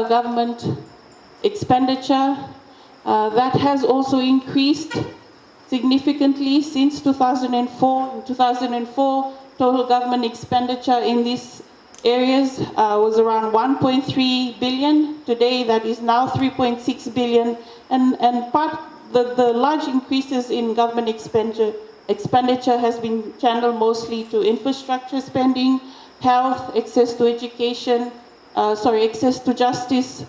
government expenditure. That has also increased significantly since 2004. In 2004, total government expenditure in these areas was around 1.3 billion. Today, that is now 3.6 billion. And the large increases in government expenditure has been channeled mostly to infrastructure spending, health, access to education, access to justice,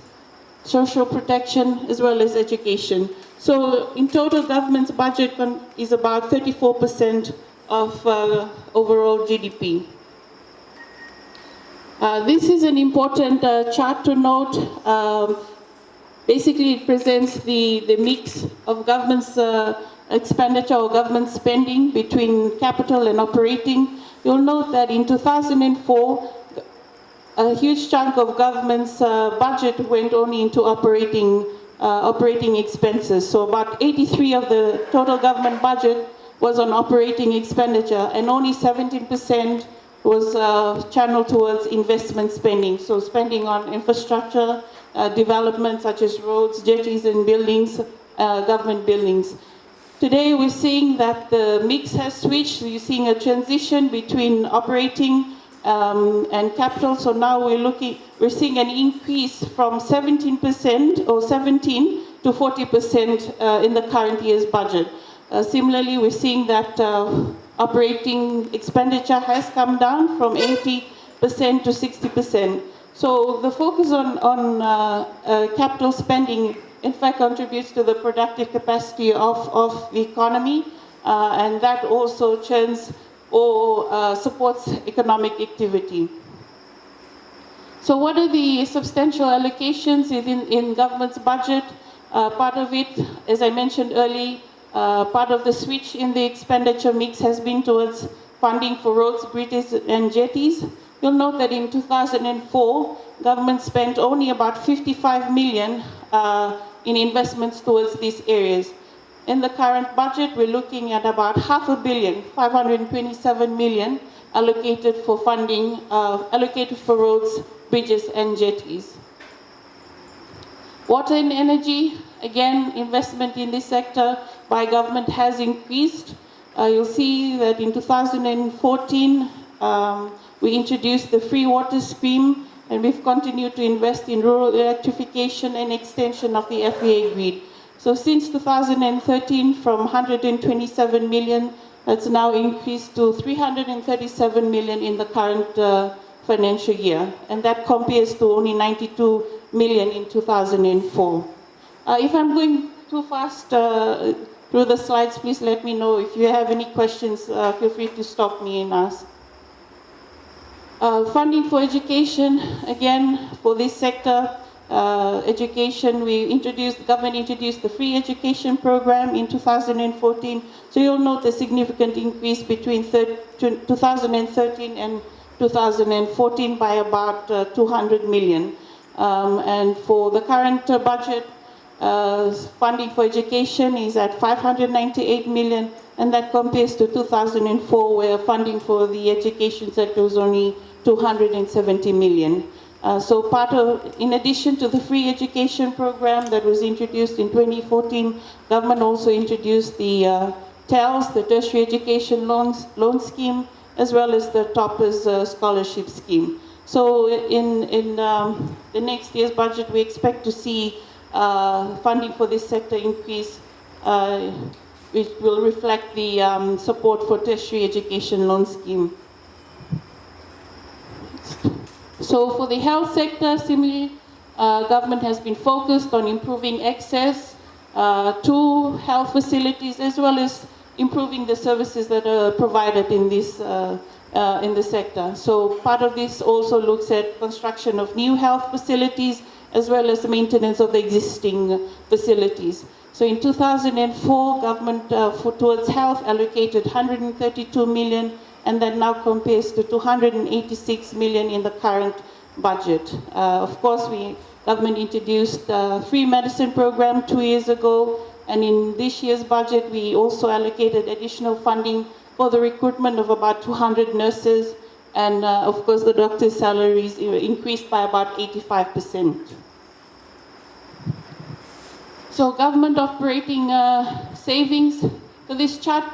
social protection, as well as education. So in total, government's budget is about 34% of overall GDP. This is an important chart to note. Basically, it presents the mix of government's expenditure or government spending between capital and operating. You'll note that in 2004, a huge chunk of government's budget went only into operating expenses. So about 83% of the total government budget was on operating expenditure, and only 17% was channeled towards investment spending. So spending on infrastructure, development such as roads, jetties and buildings, government buildings. Today we're seeing that the mix has switched. You're seeing a transition between operating and capital. So now we're seeing an increase from 17% or 17 to 40% in the current year's budget. Similarly, we're seeing that operating expenditure has come down from 80% to 60%. So the focus on capital spending in fact contributes to the productive capacity of the economy, and that also churns or supports economic activity. So what are the substantial allocations in government's budget? Part of it, as I mentioned earlier, part of the switch in the expenditure mix has been towards funding for roads, bridges and jetties. You'll note that in 2004, government spent only about 55 million in investments towards these areas. In the current budget, we're looking at about $500 million, 527 million allocated for funding, allocated for roads, bridges and jetties. Water and energy, again, investment in this sector by government has increased. You'll see that in 2014, we introduced the free water scheme, and we've continued to invest in rural electrification and extension of the FEA grid. So since 2013, from 127 million, that's now increased to 337 million in the current financial year. And that compares to only 92 million in 2004. If I'm going too fast through the slides, please let me know. If you have any questions, feel free to stop me and ask. Funding for education, again, for this sector, education, government introduced the free education program in 2014. So you'll note a significant increase between 2013 and 2014 by about 200 million. And for the current budget, funding for education is at 598 million, and that compares to 2004, where funding for the education sector was only 270 million. So in addition to the free education program that was introduced in 2014, government also introduced the TELS, the Tertiary Education Loan Scheme, as well as the Toppers Scholarship Scheme. So in the next year's budget, we expect to see funding for this sector increase, which will reflect the support for Tertiary Education Loan Scheme. So for the health sector, similarly, government has been focused on improving access to health facilities, as well as improving the services that are provided in this in the sector. So part of this also looks at construction of new health facilities, as well as the maintenance of the existing facilities. So in 2004, government towards health allocated 132 million, and that now compares to 286 million in the current budget. Of course, government introduced a free medicine program 2 years ago, and in this year's budget, we also allocated additional funding for the recruitment of about 200 nurses, and of course, the doctors' salaries increased by about 85%. So government operating savings. So this chart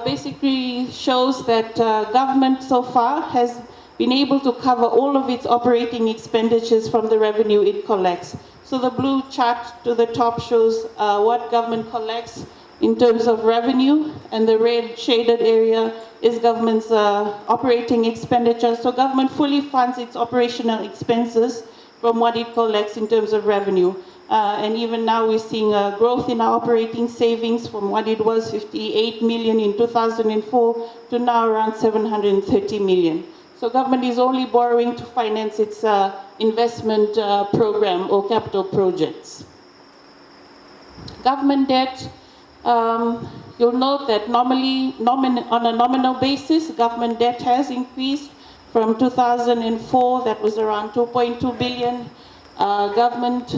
basically shows that government so far has been able to cover all of its operating expenditures from the revenue it collects. So the blue chart to the top shows what government collects in terms of revenue, and the red shaded area is government's operating expenditure. So government fully funds its operational expenses from what it collects in terms of revenue. And even now we're seeing a growth in our operating savings from what it was 58 million in 2004 to now around 730 million. So government is only borrowing to finance its investment program or capital projects. Government debt, you'll note that normally, on a nominal basis, government debt has increased from 2004, that was around 2.2 billion. Government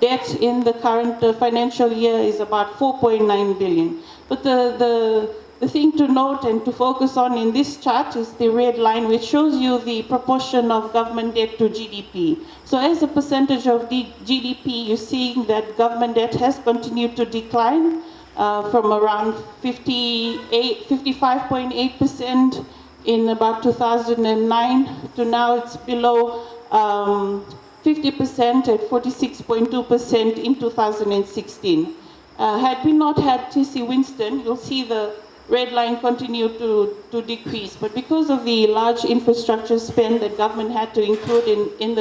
debt in the current financial year is about 4.9 billion. But the thing to note and to focus on in this chart is the red line, which shows you the proportion of government debt to GDP. So as a percentage of the GDP, you're seeing that government debt has continued to decline from around 55.8% in about 2009 to now it's below 50% at 46.2% in 2016. Had we not had TC Winston, you'll see the red line continue to decrease. But because of the large infrastructure spend that government had to include in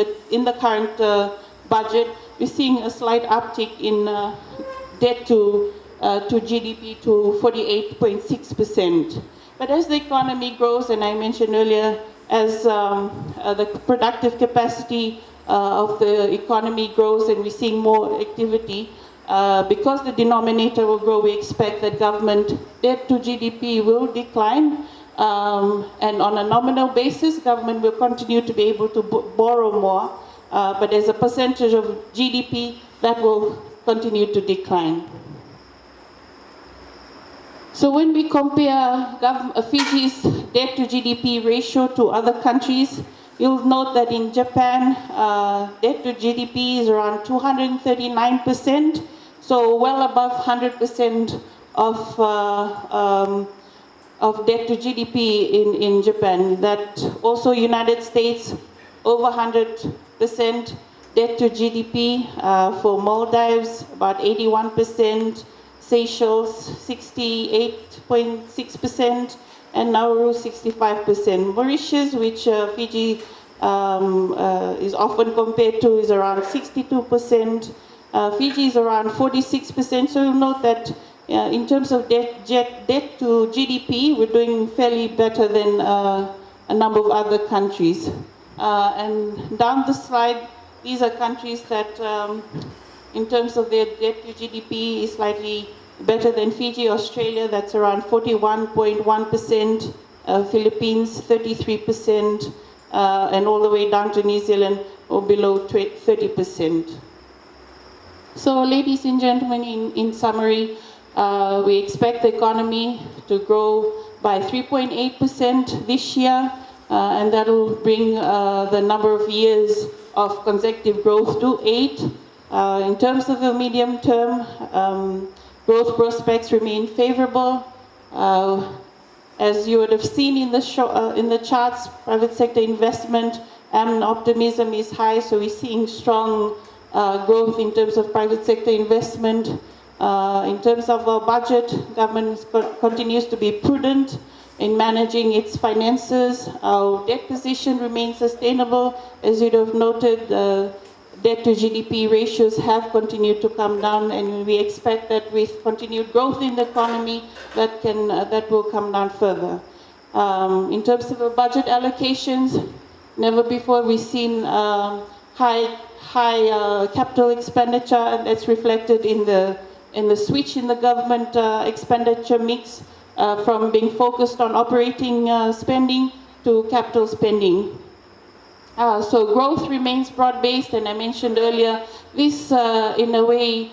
the current budget, we're seeing a slight uptick in debt to GDP to 48.6%. But as the economy grows, and I mentioned earlier, as the productive capacity of the economy grows and we're seeing more activity, because the denominator will grow, we expect that government debt to GDP will decline. And on a nominal basis, government will continue to be able to borrow more. But as a percentage of GDP, that will continue to decline. So when we compare Fiji's debt to GDP ratio to other countries, you'll note that in Japan, debt to GDP is around 239%, so well above 100% of debt to GDP in Japan. That also United States, over 100% debt to GDP. For Maldives, about 81%. Seychelles, 68.6%, and Nauru, 65%. Mauritius, which Fiji is often compared to, is around 62%. Fiji is around 46%. So you'll note that in terms of debt to GDP, we're doing fairly better than a number of other countries. And down the slide, these are countries that, in terms of their debt to GDP, is slightly better than Fiji. Australia, that's around 41.1%, Philippines, 33%, and all the way down to New Zealand, or below 30%. So, ladies and gentlemen, in summary, we expect the economy to grow by 3.8% this year, and that will bring the number of years of consecutive growth to 8. In terms of the medium term, growth prospects remain favorable. As you would have seen in the charts, private sector investment and optimism is high, so we're seeing strong growth in terms of private sector investment. In terms of our budget, government continues to be prudent in managing its finances. Our debt position remains sustainable. As you'd have noted, debt to GDP ratios have continued to come down, and we expect that with continued growth in the economy, that will come down further. In terms of the budget allocations, never before we've seen high capital expenditure, and that's reflected in the switch in the government expenditure mix from being focused on operating spending to capital spending. So growth remains broad-based, and I mentioned earlier, this in a way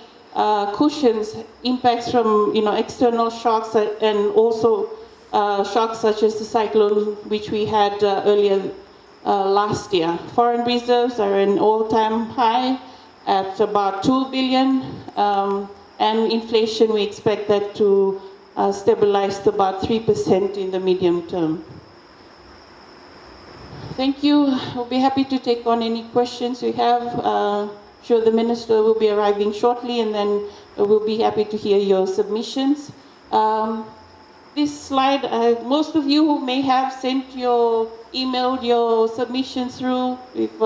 cushions impacts from external shocks and also shocks such as the cyclone which we had earlier last year. Foreign reserves are an all-time high, at about 2 billion, and inflation, we expect that to stabilize to about 3% in the medium term. Thank you. We'll be happy to take on any questions you have. Sure, the Minister will be arriving shortly, and then we'll be happy to hear your submissions. This slide, most of you who may have emailed your submissions through. We've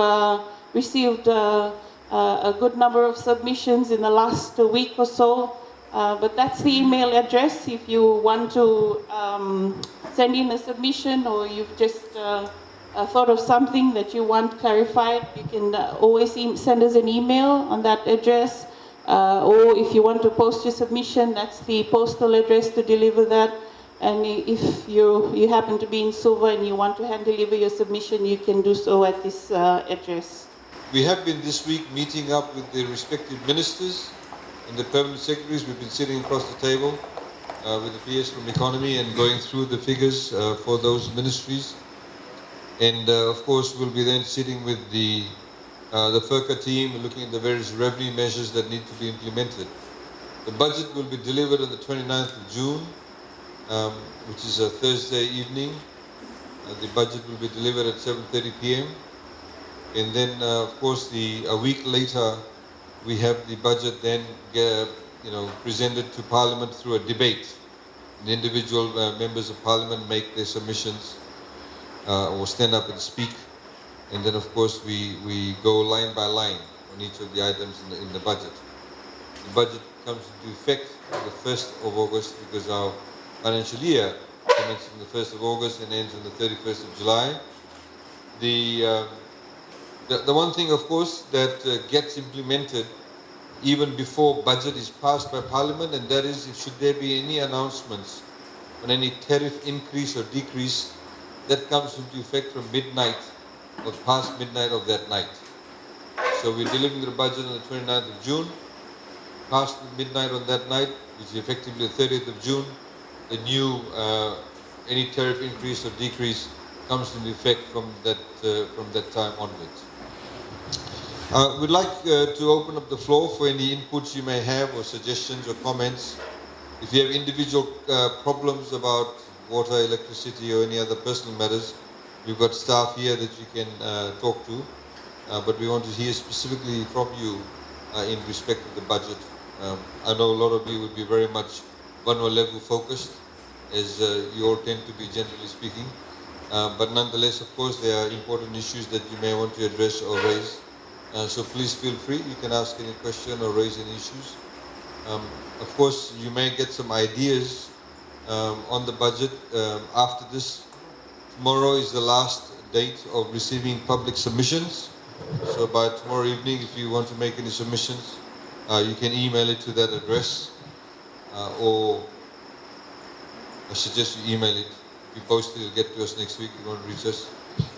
received a good number of submissions in the last week or so, but that's the email address. If you want to send in a submission, or you've just thought of something that you want clarified, you can always send us an email on that address. Or if you want to post your submission, that's the postal address to deliver that. And if you happen to be in Suva and you want to hand deliver your submission, you can do so at this address. We have been this week meeting up with the respective ministers and the permanent secretaries. We've been sitting across the table with the PS from Economy and going through the figures for those ministries. And of course, we'll be then sitting with the FERCA team, looking at the various revenue measures that need to be implemented. The budget will be delivered on the 29th of June, which is a Thursday evening. The budget will be delivered at 7:30 p.m. And then, of course, a week later, we have the budget then presented to Parliament through a debate. The individual members of Parliament make their submissions or stand up and speak. And then, of course, we go line by line on each of the items in the budget. The budget comes into effect on the 1st of August because our financial year commences on the 1st of August and ends on the 31st of July. The one thing, of course, that gets implemented even before budget is passed by Parliament, and that is, if should there be any announcements on any tariff increase or decrease, that comes into effect from midnight or past midnight of that night. So we're delivering the budget on the 29th of June. Past midnight on that night, which is effectively the 30th of June, the new any tariff increase or decrease comes into effect from that time onwards. We'd like to open up the floor for any inputs you may have or suggestions or comments. If you have individual problems about water, electricity, or any other personal matters, we've got staff here that you can talk to. But we want to hear specifically from you in respect of the budget. I know a lot of you would be very much Vanuatu focused, as you all tend to be, generally speaking. But nonetheless, of course, there are important issues that you may want to address or raise. So please feel free. You can ask any question or raise any issues. Of course, you may get some ideas on the budget after this. Tomorrow is the last date of receiving public submissions. So by tomorrow evening, if you want to make any submissions, you can email it to that address, or I suggest you email it. If you post it, it'll get to us next week. You won't reach us.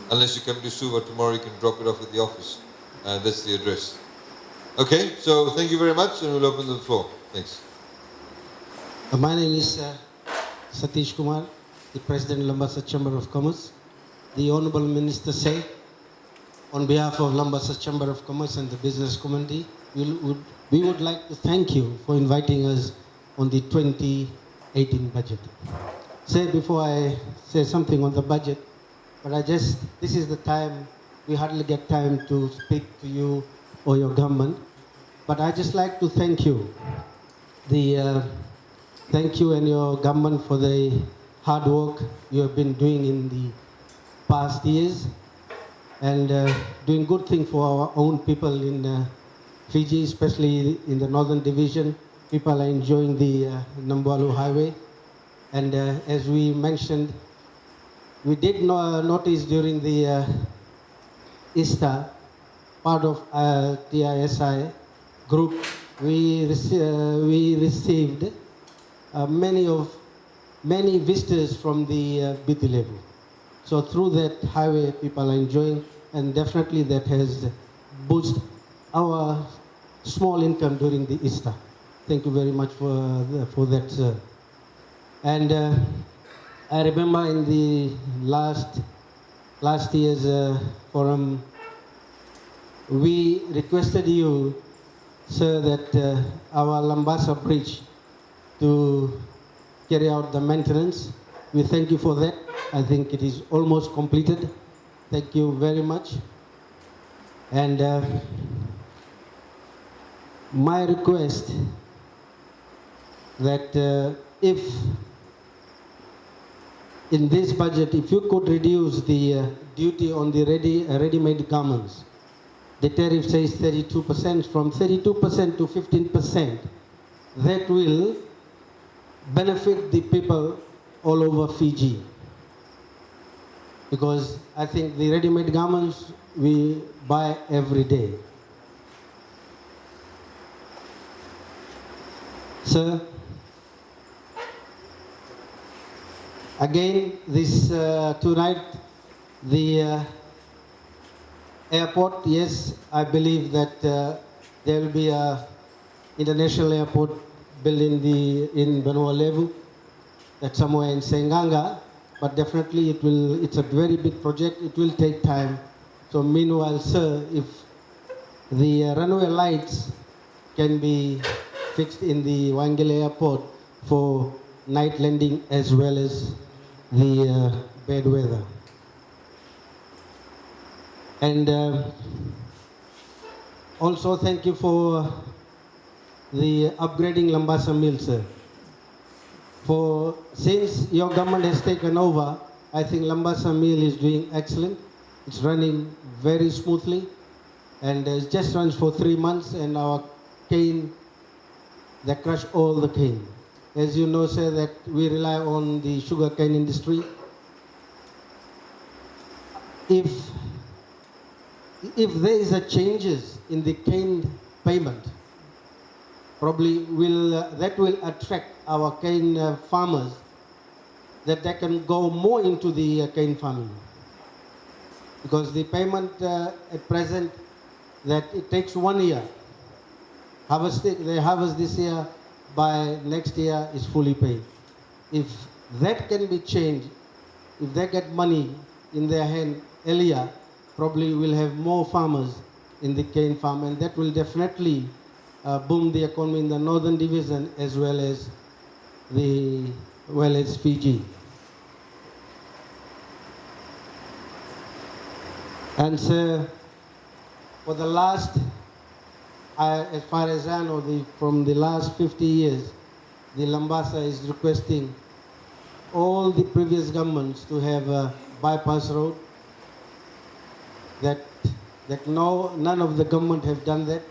Unless you come to Suva tomorrow, you can drop it off at the office. That's the address. Okay, so thank you very much, and we'll open the floor. Thanks. My name is Satish Kumar, the President of Labasa Chamber of Commerce. The Honorable Minister said, on behalf of Labasa Chamber of Commerce and the business community, we would like to thank you for inviting us on the 2018 budget. Before I say something on the budget, but this is the time, we hardly get time to speak to you or your government. But I just like to thank you. Thank you and your government for the hard work you have been doing in the past years, and doing good thing for our own people in Fiji, especially in the northern division. People are enjoying the Nambualu highway. And as we mentioned, we did notice during the Easter, part of TISI group, we received many visitors from the BT level. So through that highway, people are enjoying, and definitely that has boosted our small income during the Easter. Thank you very much for that, sir. And I remember in the last year's forum, we requested you sir, that our Labasa bridge to carry out the maintenance. We thank you for that. I think it is almost completed. Thank you very much. And my request that if in this budget, if you could reduce the duty on the ready-made garments, the tariff says 32%, from 32% to 15%, that will benefit the people all over Fiji. Because I think the ready-made garments we buy every day. Sir, again, this tonight, the airport, yes, I believe that there will be a international airport built in Benua Levu, that's somewhere in Senganga, but definitely it's a very big project, it will take time. So meanwhile, sir, if the runway lights can be fixed in the Wangele airport for night landing as well as the bad weather. And also thank you for the upgrading Labasa mill, sir. Since your government has taken over, I think Labasa mill is doing excellent. It's running very smoothly, and it just runs for 3 months, and our cane, they crush all the cane. As you know, sir, that we rely on the sugar cane industry. If there is a changes in the cane payment, probably that will attract our cane farmers, that they can go more into the cane farming. Because the payment at present, that it takes 1 year. They harvest this year, by next year is fully paid. If that can be changed, if they get money in their hand earlier, probably we'll have more farmers in the cane farm, and that will definitely boom the economy in the northern division as well as Fiji. And so, for the last, as far as I know, from the last 50 years, the Labasa is requesting all the previous governments to have a bypass road. That none of the government have done that,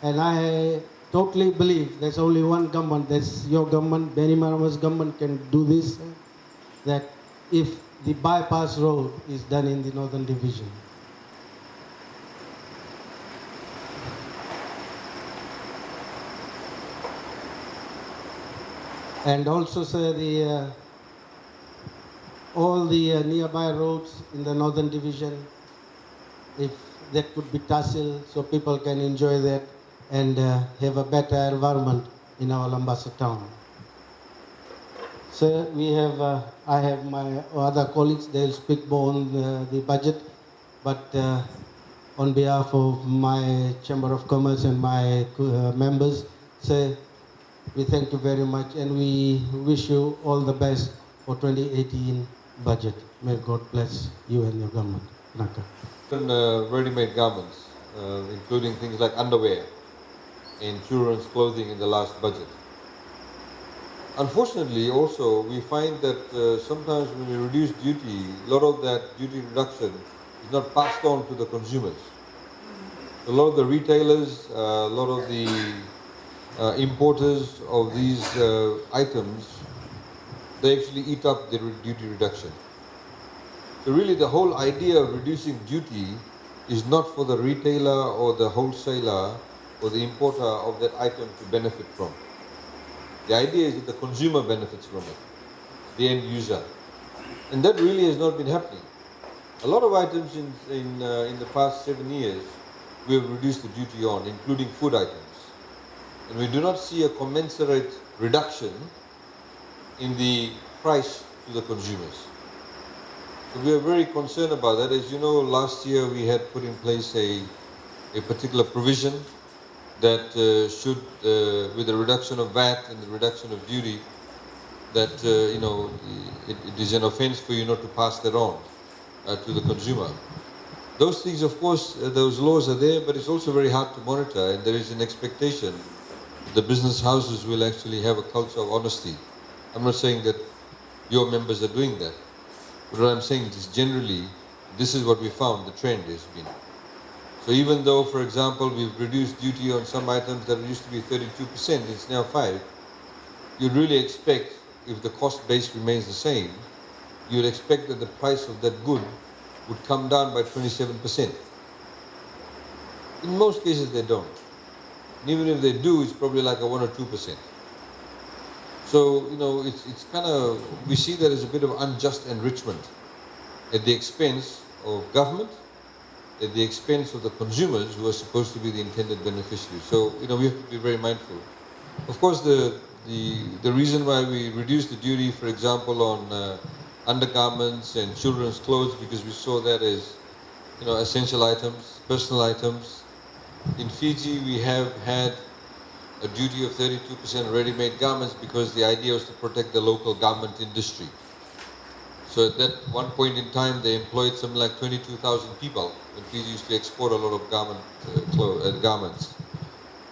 and I totally believe there's only one government, that's your government, Benny Marama's government can do this, that if the bypass road is done in the Northern Division. And also, sir, all the nearby roads in the Northern Division, if that could be tasseled so people can enjoy that and have a better environment in our Labasa town. Sir, I have my other colleagues, they'll speak more on the budget, but on behalf of my Chamber of Commerce and my members, sir, we thank you very much, and we wish you all the best for 2018 budget. May God bless you and your government. Naka. Ready-made garments, including things like underwear and children's clothing in the last budget. Unfortunately, also, we find that sometimes when we reduce duty, a lot of that duty reduction is not passed on to the consumers. A lot of the retailers, a lot of the importers of these items, they actually eat up the duty reduction. So really the whole idea of reducing duty is not for the retailer or the wholesaler or the importer of that item to benefit from. The idea is that the consumer benefits from it, the end user. And that really has not been happening. A lot of items in the past 7 years, we have reduced the duty on, including food items. And we do not see a commensurate reduction in the price to the consumers. So we are very concerned about that. As you know, last year we had put in place a particular provision that should, with the reduction of VAT and the reduction of duty, that it is an offence for you not to pass that on to the consumer. Those things, of course, those laws are there, but it's also very hard to monitor, and there is an expectation that the business houses will actually have a culture of honesty. I'm not saying that your members are doing that, but what I'm saying is generally, this is what we found, the trend has been. So even though, for example, we've reduced duty on some items that used to be 32%, it's now 5%, you'd really expect, if the cost base remains the same, you'd expect that the price of that good would come down by 27%. In most cases, they don't. And even if they do, it's probably like a 1 or 2%. So, it's kind of, we see that as a bit of unjust enrichment at the expense of government, at the expense of the consumers who are supposed to be the intended beneficiaries. So, we have to be very mindful. Of course, the reason why we reduced the duty, for example, on undergarments and children's clothes, because we saw that as, essential items, personal items. In Fiji, we have had a duty of 32% ready-made garments because the idea was to protect the local garment industry. So at that one point in time, they employed something like 22,000 people when Fiji used to export a lot of garments.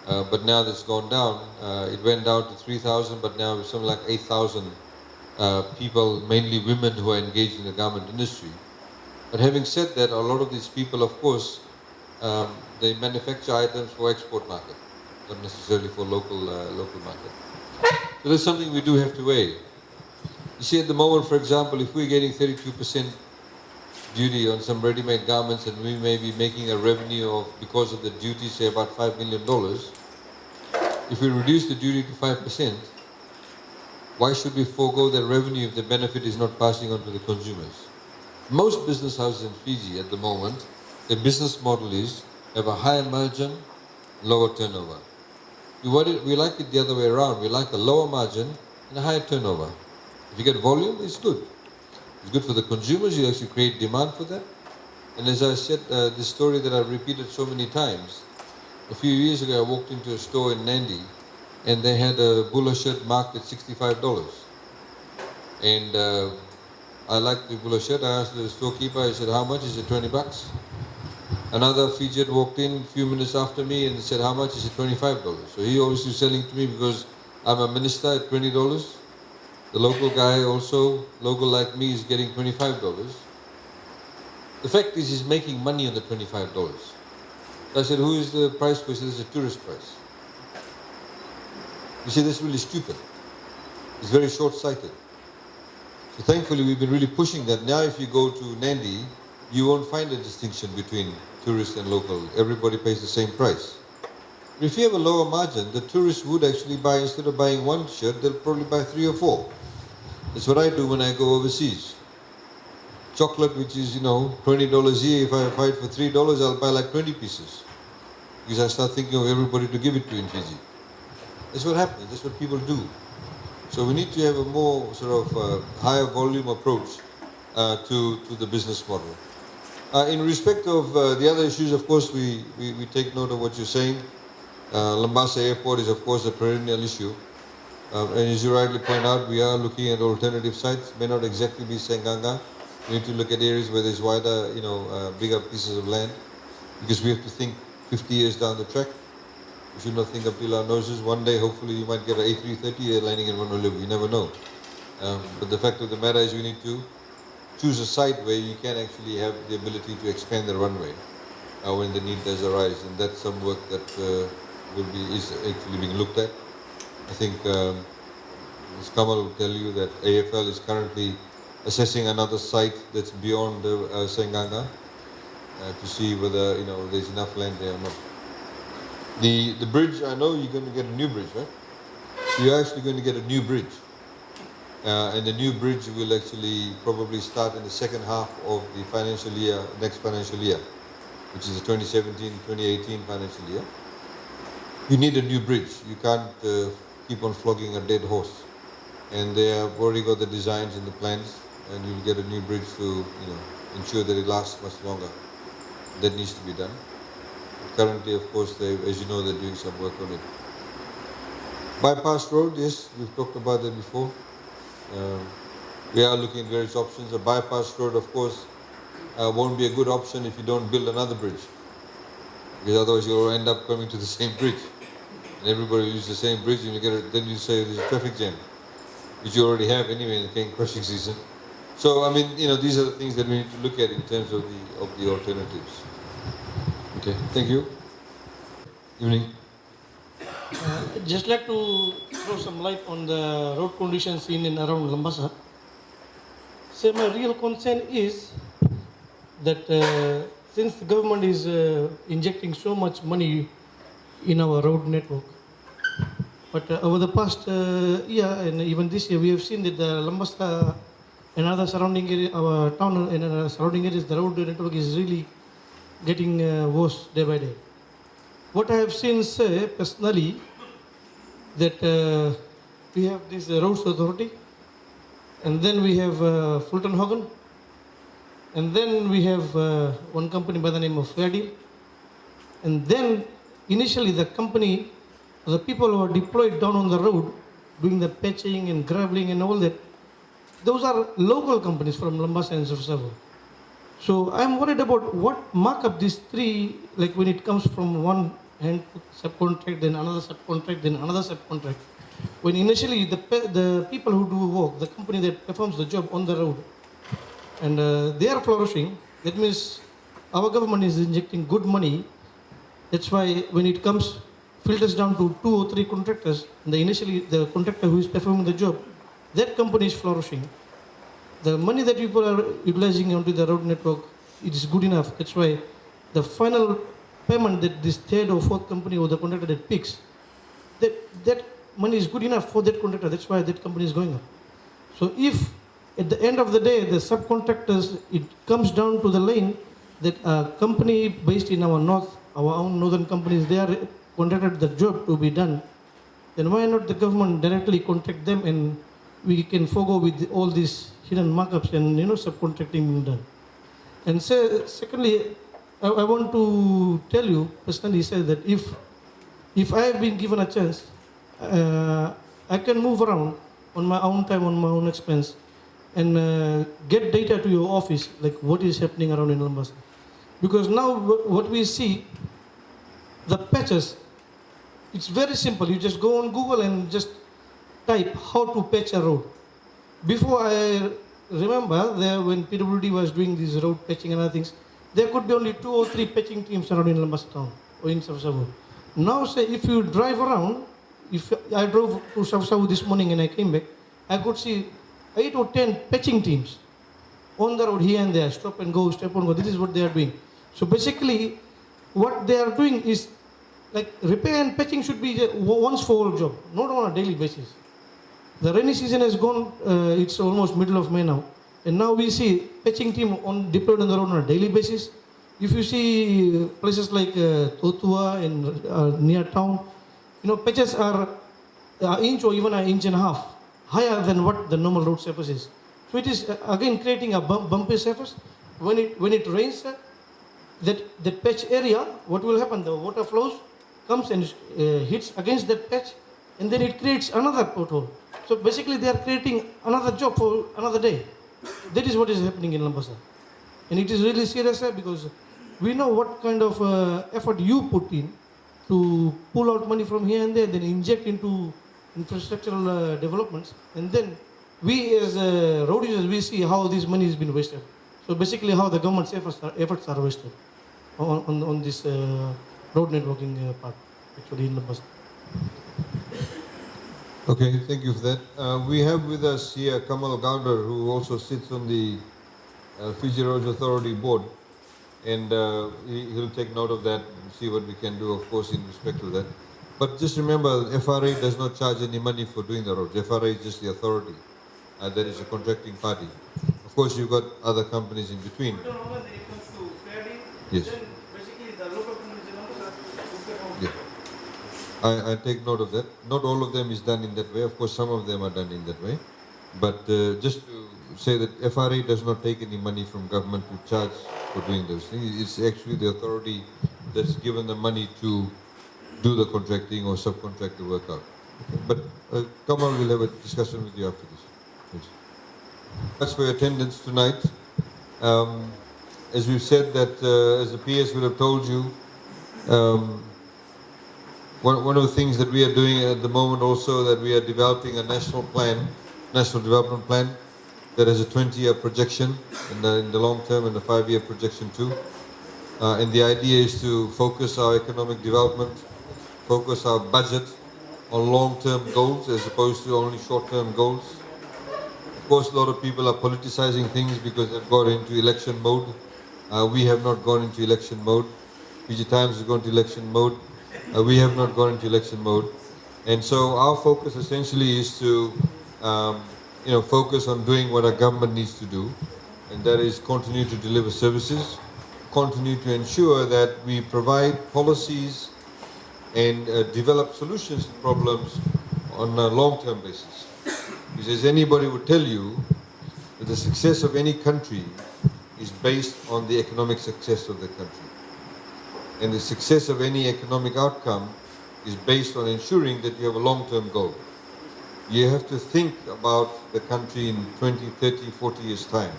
But now that's gone down. It went down to 3,000, but now it's something like 8,000 people, mainly women, who are engaged in the garment industry. But having said that, a lot of these people, of course, they manufacture items for export market, not necessarily for local market. So that's something we do have to weigh. You see, at the moment, for example, if we're getting 32% duty on some ready-made garments and we may be making a revenue of, because of the duty, say about $5 million, if we reduce the duty to 5%, why should we forego that revenue if the benefit is not passing on to the consumers? Most business houses in Fiji at the moment, their business model is have a higher margin, lower turnover. We like it the other way around. We like a lower margin and a higher turnover. If you get volume, it's good. It's good for the consumers. You actually create demand for that. And as I said, this story that I've repeated so many times, a few years ago I walked into a store in Nandi and they had a bula shirt marked at $65. And I liked the bula shirt. I asked the storekeeper, I said, how much? He said, 20 bucks. Another Fijian walked in a few minutes after me and said, how much? He said, $25. So he obviously selling to me because I'm a minister at $20. The local guy also, local like me, is getting $25. The fact is, he's making money on the $25. So I said, who is the price for? He said, it's a tourist price. You see, that's really stupid. It's very short-sighted. So thankfully, we've been really pushing that. Now, if you go to Nandi, you won't find a distinction between tourist and local. Everybody pays the same price. But if you have a lower margin, the tourists would actually buy, instead of buying one shirt, they'll probably buy 3 or 4. That's what I do when I go overseas. Chocolate, which is, $20 here, if I buy it for $3, I'll buy like 20 pieces. Because I start thinking of everybody to give it to in Fiji. That's what happens, that's what people do. So we need to have a more sort of higher volume approach to the business model. In respect of the other issues, of course, we take note of what you're saying. Labasa Airport is, of course, a perennial issue. And as you rightly point out, we are looking at alternative sites. May not exactly be Senganga. We need to look at areas where there's wider, bigger pieces of land, because we have to think 50 years down the track. We should not think up till our noses. One day, hopefully, you might get an A330 landing in Honolulu. You never know. But the fact of the matter is, we need to choose a site where you can actually have the ability to expand the runway when the need does arise, and that's some work that is actually being looked at. I think Ms. Kamal will tell you that AFL is currently assessing another site that's beyond Senganga to see whether there's enough land there or not. The bridge, I know you're going to get a new bridge, right? You're actually going to get a new bridge. And the new bridge will actually probably start in the second half of the financial year, next financial year, which is the 2017-2018 financial year. You need a new bridge. You can't keep on flogging a dead horse. And they have already got the designs and the plans, and you'll get a new bridge to ensure that it lasts much longer. That needs to be done. Currently, of course, as you know, they're doing some work on it. Bypass road, yes, we've talked about that before. We are looking at various options. A bypass road, of course, won't be a good option if you don't build another bridge, because otherwise you'll end up coming to the same bridge, and everybody will use the same bridge, and then you say there's a traffic jam, which you already have anyway in the cane crushing season. So I mean, these are the things that we need to look at in terms of the alternatives. Okay, thank you. Evening. Just like to throw some light on the road conditions in and around Labasa. So my real concern is that since the government is injecting so much money in our road network, but over the past year and even this year, we have seen that the Labasa and other surrounding area, our town and surrounding areas, the road network is really getting worse day by day. What I have seen, say, personally, that we have this roads authority, and then we have Fulton Hogan, and then we have one company by the name of Fair Deal, and then initially the company, the people who are deployed down on the road, doing the patching and graveling and all that, those are local companies from Labasa and Savo. So I'm worried about what markup these three, like when it comes from one hand subcontract, then another subcontract, then another subcontract. When initially the people who do work, the company that performs the job on the road, and they are flourishing, that means our government is injecting good money. That's why when it comes, filters down to 2 or 3 contractors, and initially the contractor who is performing the job, that company is flourishing. The money that people are utilizing onto the road network, it is good enough. That's why the final payment that this third or fourth company or the contractor that picks, that money is good enough for that contractor. That's why that company is going up. So if at the end of the day, the subcontractors, it comes down to the lane that a company based in our north, our own northern companies, they are contracted the job to be done, then why not the government directly contract them, and we can forego with all these hidden markups and subcontracting being done. And secondly, I want to tell you personally, say that if I have been given a chance, I can move around on my own time, on my own expense, and get data to your office, like what is happening around in Labasa. Because now what we see, the patches, it's very simple. You just go on Google and just type how to patch a road. Before, I remember there when PWD was doing this road patching and other things, there could be only 2 or 3 patching teams around in Labasa town or in Savsavu. Now say if you drive around, if I drove to Savsavu this morning and I came back, I could see 8 or 10 patching teams on the road here and there, stop and go, step and go. This is what they are doing. So basically, what they are doing is like repair and patching should be a once for all job, not on a daily basis. The rainy season has gone, it's almost middle of May now. And now we see patching team deployed on the road on a daily basis. If you see places like Totua and near town, patches are an inch or even an inch and a half higher than what the normal road surface is. So it is again creating a bumpy surface. When it rains, that patch area, what will happen? The water flows, comes and hits against that patch, and then it creates another pothole. So basically they are creating another job for another day. That is what is happening in Labasa. And it is really serious because we know what kind of effort you put in to pull out money from here and there, then inject into infrastructural developments. And then we as road users, we see how this money has been wasted. So basically how the government's efforts are wasted on this road networking part, actually in Labasa. Okay, thank you for that. We have with us here Kamal Gounder, who also sits on the Fiji Roads Authority board, and he'll take note of that and see what we can do, of course, in respect to that. But just remember, FRA does not charge any money for doing the roads. FRA is just the authority. That is a contracting party. Of course, you've got other companies in between. Yes. Yeah. I take note of that. Not all of them is done in that way. Of course, some of them are done in that way. But just to say that FRA does not take any money from government to charge for doing those things. It's actually the authority that's given the money to do the contracting or subcontract the work out. Okay. But Kamal will have a discussion with you after this. Please. Thanks for your attendance tonight. As we've said that, as the PS would have told you, one of the things that we are doing at the moment also, that we are developing a national development plan that has a 20-year projection in the long term and a 5-year projection too. And the idea is to focus our economic development, focus our budget on long-term goals as opposed to only short-term goals. Of course, a lot of people are politicizing things because they've got into election mode. We have not gone into election mode. Fiji Times has gone into election mode. We have not gone into election mode. And so our focus essentially is to focus on doing what our government needs to do, and that is continue to deliver services, continue to ensure that we provide policies and develop solutions to problems on a long-term basis. Because as anybody would tell you, that the success of any country is based on the economic success of the country. And the success of any economic outcome is based on ensuring that you have a long-term goal. You have to think about the country in 20, 30, 40 years' time.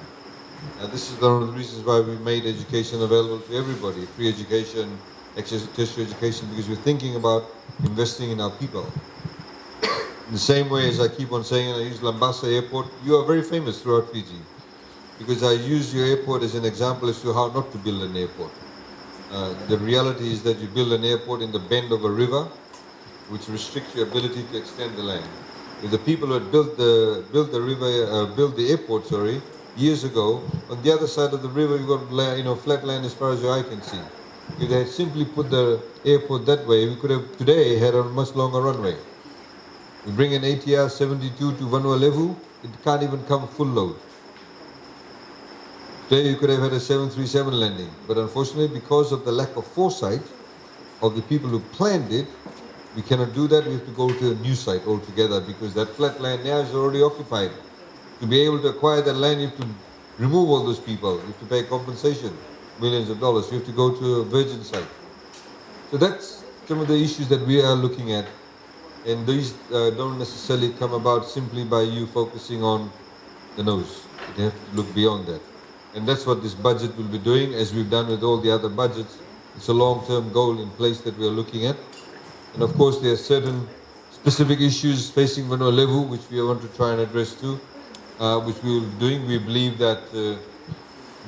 This is one of the reasons why we made education available to everybody, free education, access to tertiary education, because we're thinking about investing in our people. In the same way as I keep on saying, I use Labasa Airport, you are very famous throughout Fiji, because I use your airport as an example as to how not to build an airport. The reality is that you build an airport in the bend of a river, which restricts your ability to extend the land. If the people who had built the airport, years ago, on the other side of the river you got flat land as far as your eye can see. If they had simply put the airport that way, we could have today had a much longer runway. We bring an ATR 72 to Vanua Levu, it can't even come full load. Today you could have had a 737 landing, but unfortunately because of the lack of foresight of the people who planned it, we cannot do that. We have to go to a new site altogether because that flat land now is already occupied. To be able to acquire that land, you have to remove all those people. You have to pay compensation, millions of dollars. You have to go to a virgin site. So that's some of the issues that we are looking at. And these don't necessarily come about simply by you focusing on the nose. You have to look beyond that. And that's what this budget will be doing, as we've done with all the other budgets. It's a long-term goal in place that we are looking at. And of course, there are certain specific issues facing Vanua Levu, which we want to try and address too, which we will be doing. We believe that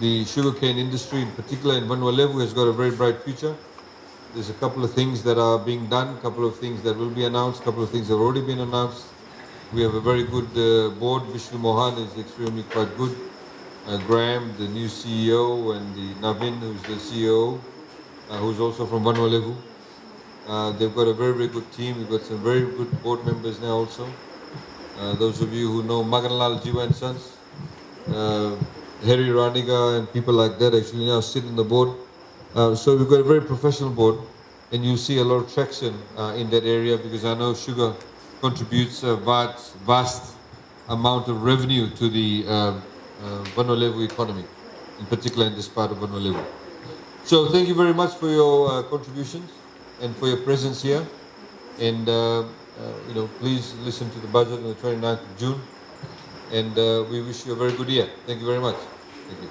the sugarcane industry, in particular in Vanua Levu, has got a very bright future. There's a couple of things that are being done, a couple of things that will be announced, a couple of things that have already been announced. We have a very good board. Vishnu Mohan is extremely quite good. Graham, the new CEO, and the Navin, who's the CEO, who's also from Vanua Levu. They've got a very, very good team. We've got some very good board members now also. Those of you who know Maganlal Jiwa and Sons, Harry Raniga and people like that actually now sit on the board. So we've got a very professional board, and you see a lot of traction in that area because I know sugar contributes a vast amount of revenue to the Vanua Levu economy, in particular in this part of Vanua Levu. So thank you very much for your contributions and for your presence here. And please listen to the budget on the 29th of June. And we wish you a very good year. Thank you very much. Thank you.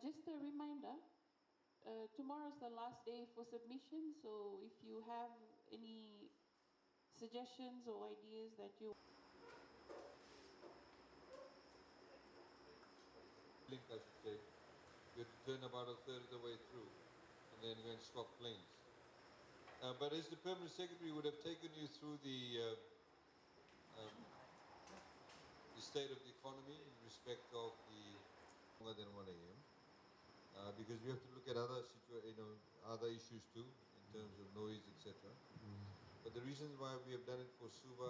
Just a reminder, tomorrow's the last day for submission, so if you have any suggestions or ideas that you Link, I should say. You have to turn about a third of the way through and then go and swap planes. But as the Permanent Secretary would have taken you through the state of the economy in respect of the longer than 1 a.m. Because we have to look at other issues too in terms of noise, etc. But the reason why we have done it for Suva